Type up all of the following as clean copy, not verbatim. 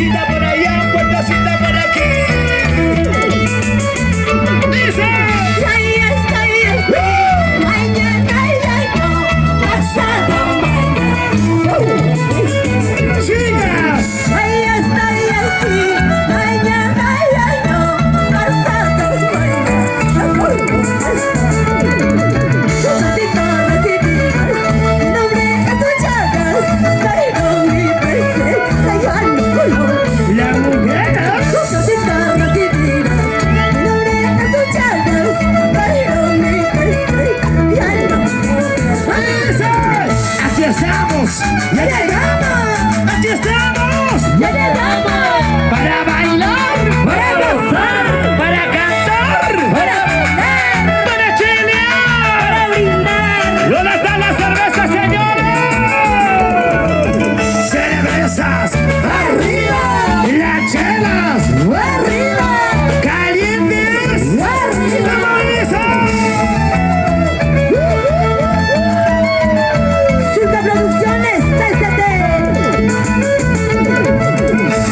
puertecita por allá, puertecita por aquí. Dice. Ahí está el mañana ya no, pasado mañana. Chicas. Ahí está el mañana ya no, pasado mañana. Todas recibidas, mi nombre escuchadas, traigo mi presencia y al color. La mujer. Todas recibidas, mi nombre escuchadas, traigo mi presencia y al color. Aquí estamos. ¡Ya llegamos! Aquí estamos. ¡Ya llegamos! Para bailar. ¡Para gozar! Para cantar. ¡Para bailar! Para chilear. ¡Para brindar! ¿Dónde están las cervezas, señores? Cervezas. ¡Arriba! Las chelas. ¡Arriba! Calientes. ¡Arriba! Surca Producciones, TCT.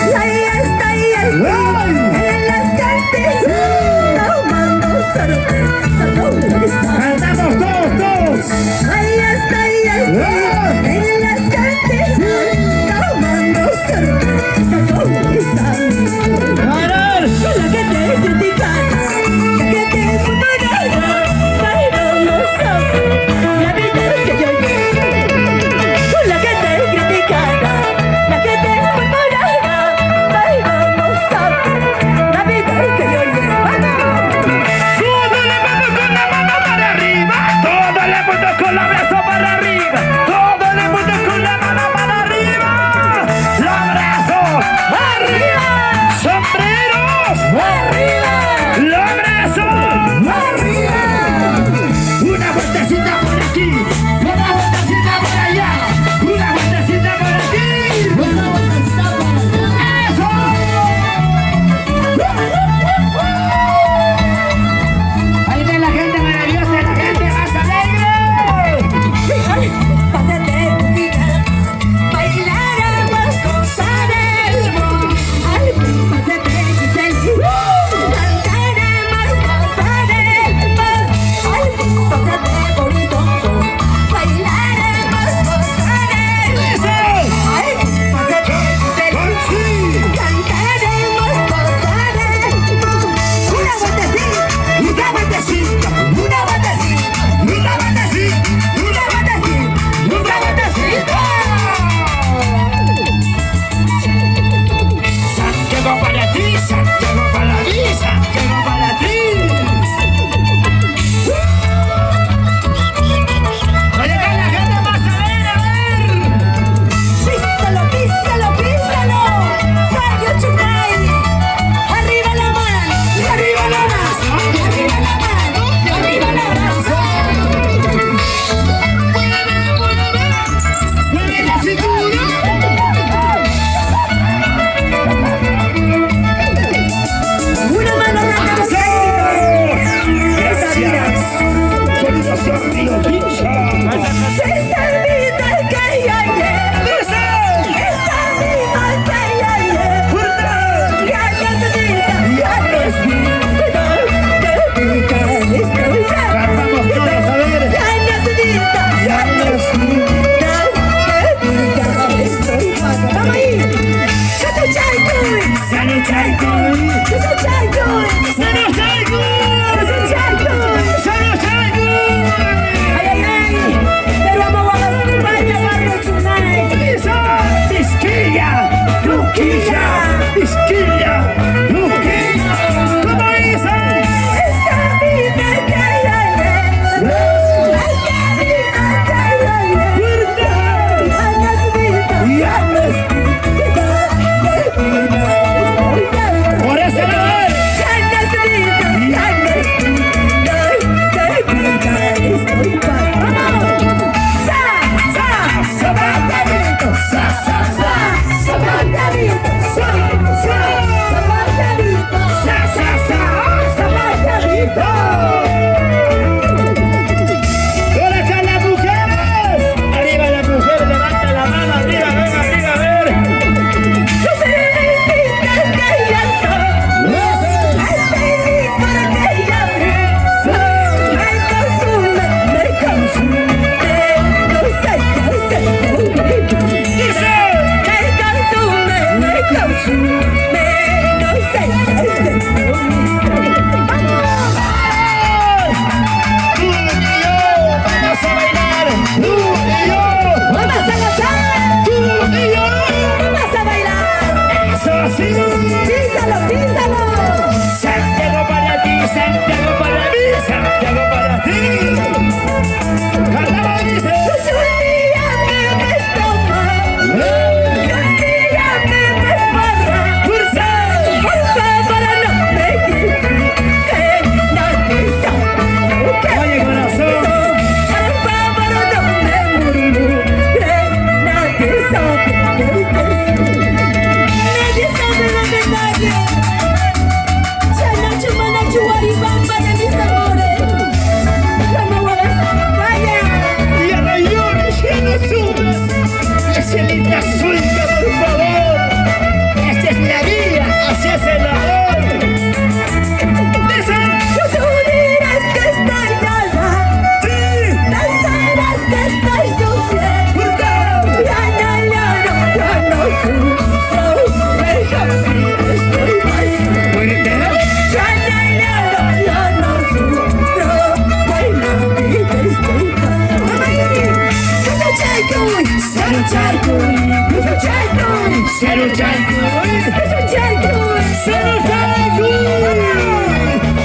Y ahí está el en las cantinas, tomando cerveza. ¿Dónde está? Cantamos todos. Ahí está el en las cantinas, tomando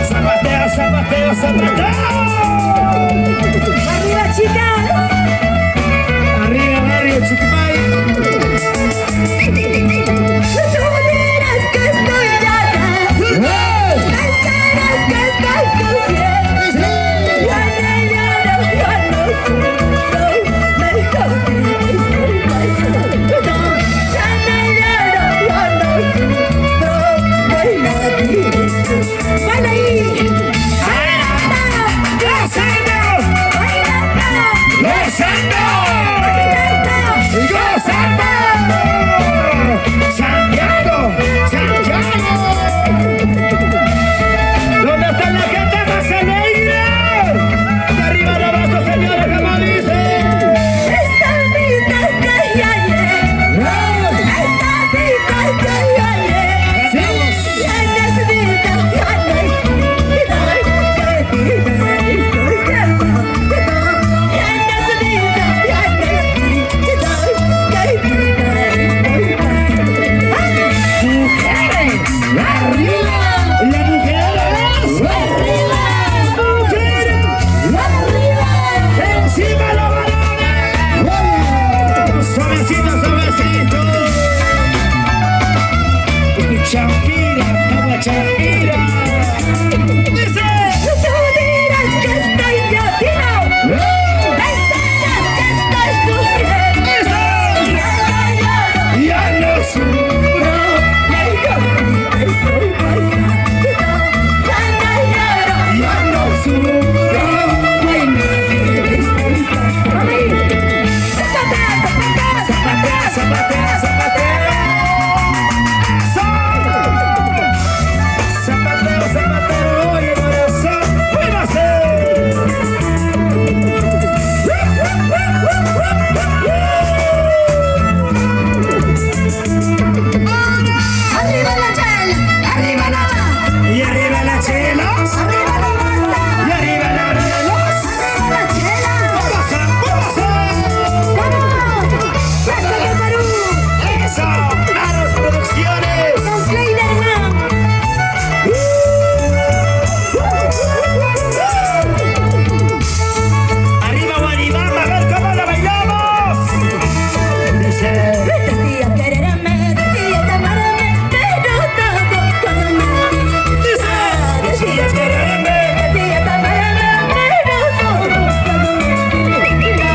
Zapateo, zapateo, zapateo. Arriba, chicas. Arriba, barrio Chiquimay. Tú dirás que estoy loca. Pensarás que estás sufriendo. Ya no sufro. Mejor que estoy pasando. Ya no sufro. Baila esto. Baila ahí. Santiago, Santiago. ¿Dónde está la gente más alegre? De arriba lo abajo, señores, como dice. Esta vida que ya ayer. Esta vida que ya ayer. Ya no es vida, ya no es vida. Que vida estoy llevando. Ya no es vida, ya no es vida. Que vida estoy pasando. Mujeres, arriba. Las mujeres, ¡Arriba! mujeres, ¡Arriba! encima los varones. Suavecito, suavecito. Champira, agua champira. Dice. Tú dirás que estoy llorando. Pensarás que estoy sufriendo. Eso. Ya no lloro. Ya no sufro. Estoy pasando. Ya no lloro. Ya no sufro. Zapatea, zapatea, zapatea. Zapateo, zapateo, oye corazón, muévase. Arriba la chela, arriba la baja, Y arriba las chelas, arriba la baja, y arriba las relos. arriba la chela. Muévase, muévase. ¡Vamos! ¡Desde el Perú! Eso, Aros Producciones. ¡Con Kleiderman! Arriba Guanibamba, a ver cómo la bailamos. Dice. Decías quererme, decías amarme, pero todo con mentira. Decías quererme, decías amarme, pero todo con mentira.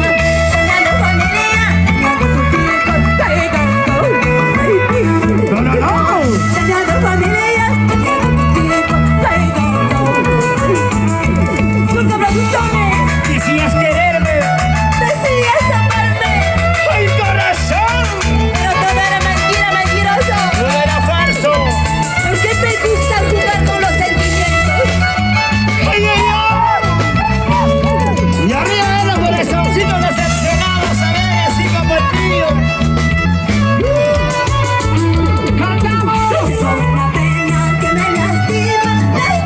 Soñando familia, soñando tus hijos, pegando No, no, no. soñando familia, soñando tus hijos, pegando Surco Producciones, Quisieras quererme. decías amarme, ¡Ay, corazón! pero todo era mentira, mentiroso. No era falso. ¿Por qué te gusta jugar con los sentimientos? ¡Ay, ay, ay! Y arriba de los corazoncitos decepcionados, a ver, así como el mío. ¡Cantamos! Tengo una pena que me lastima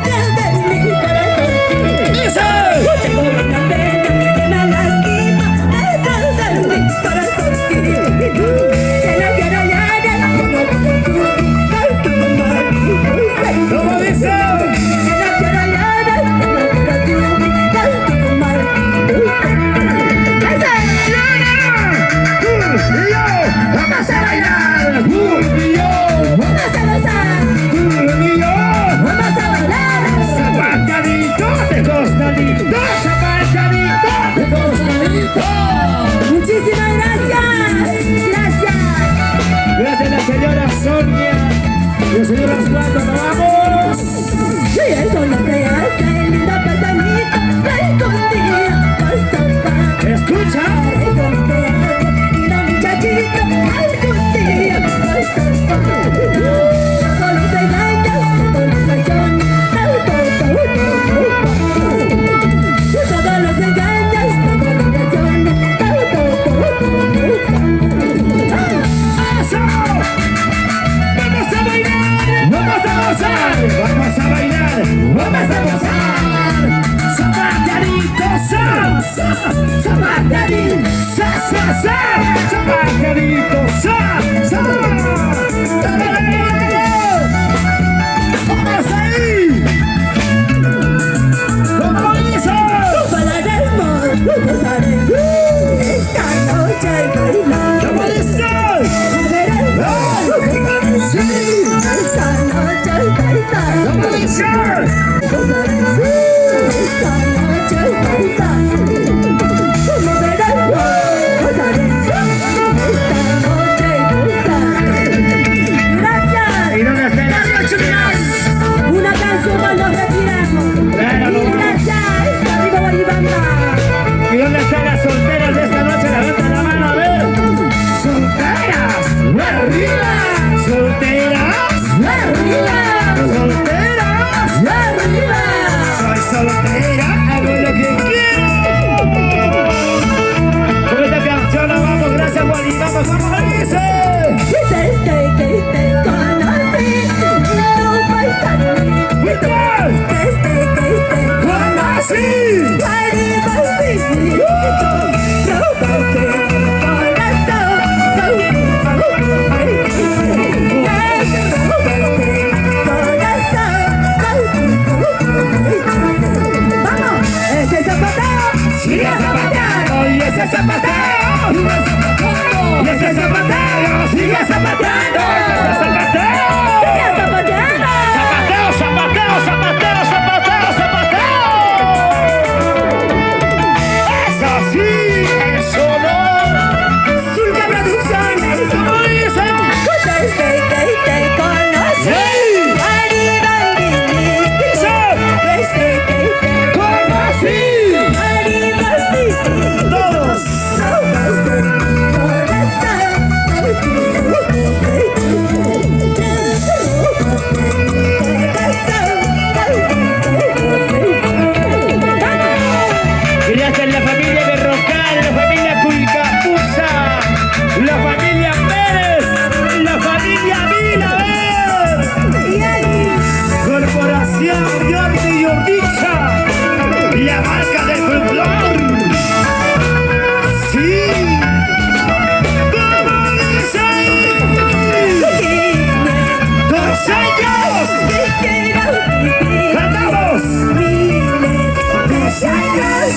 dentro de mi corazón. ¡Dice! Tengo una pena que me lastima dentro de mi corazón. Que no quiero llorar, que no puedo sufrir por tu maldito ser. ¿Cómo dice? Que no quiero llorar, que no puedo sufrir por tu maldito ser. ¡Esa es la Tú y yo vamos a bailar. Tú y yo, ¡Vamos a gozar! tú y yo. ¡Vamos a bailar! Zapatadito de costadito, zapatadito de costadito. Muchísimas gracias. Gracias. Gracias a la señora Sonia y el señor Osvaldo, nos vamos. Y eso no se hace, linda pasanita. Escondida, pasapa. Escucha. Eso no se hace, linda muchachita. Escondida, pasapa. Todos los engaños, todos los traiciones. Todos los engaños, todos los traiciones. ¡Eso! ¡Vamos a bailar! ¡Vamos a gozar! ¡Vamos a bailar! ¡Vamos a gozar! Zapatadito, sa, sa, zapatadito, sa, sa, sa, zapatadito. ¿Cómo dice? Desde que te conocí, lindo paisaje. ¡Igual! Desde que te ¡Conocí! Lágrimas de mi robaste mi corazón. ¡Vamos! ¡Ese zapateo! ¡Sigue zapateando! ¡Y ese zapateo! ¡Y ese zapateo! ¡Sigue zapateando! ¡Y ese zapateo! ¡Sigue zapateando! ¡Zapateo, zapateo, zapateo, zapateo, zapateo! ¡Eso sí! ¡Eso no! Surca Producciones. ¿Cómo dicen? Desde que te conocí, ¡Sí! lágrimas de mi ¡Dice! desde que te ¡Conocí! lágrimas de mi ¡Todos! robaste mi corazón. Gracias a la familia Berrocal, la familia Culcapuza, la familia Pérez, la familia Vilaver, Corporación Jordi y Ordicha, la marca del folclor. Sí, ¿cómo dice? 2 años, cantamos. 2 años.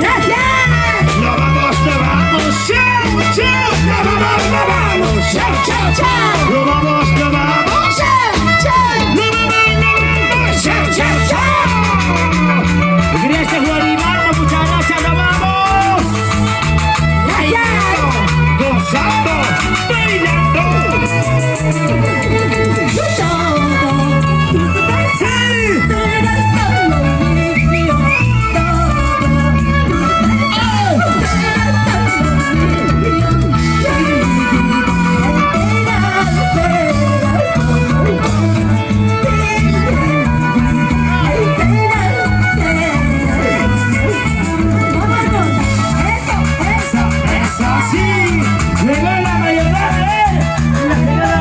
Gracias. ¡No vamos, no vamos! ¡Chau, chau! ¡No vamos, no vamos! ¡Chau, chau, chau! ¡No vamos, no vamos! ¡No vamos, no vamos! ¡Chau, chau, chau! Gracias, Guarimano, muchas gracias, nos vamos. Gozando, bailando. Sí. Eso sí, llegó la mayoría, la señora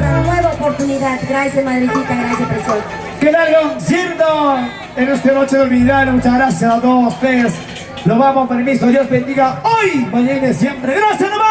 otra nueva oportunidad. Gracias, madrecita, gracias, preciosa. Que largo concierto en esta noche de olvidar. Muchas gracias a todos ustedes. Los vamos, permiso. Dios bendiga hoy, mañana y siempre. Gracias, nomás.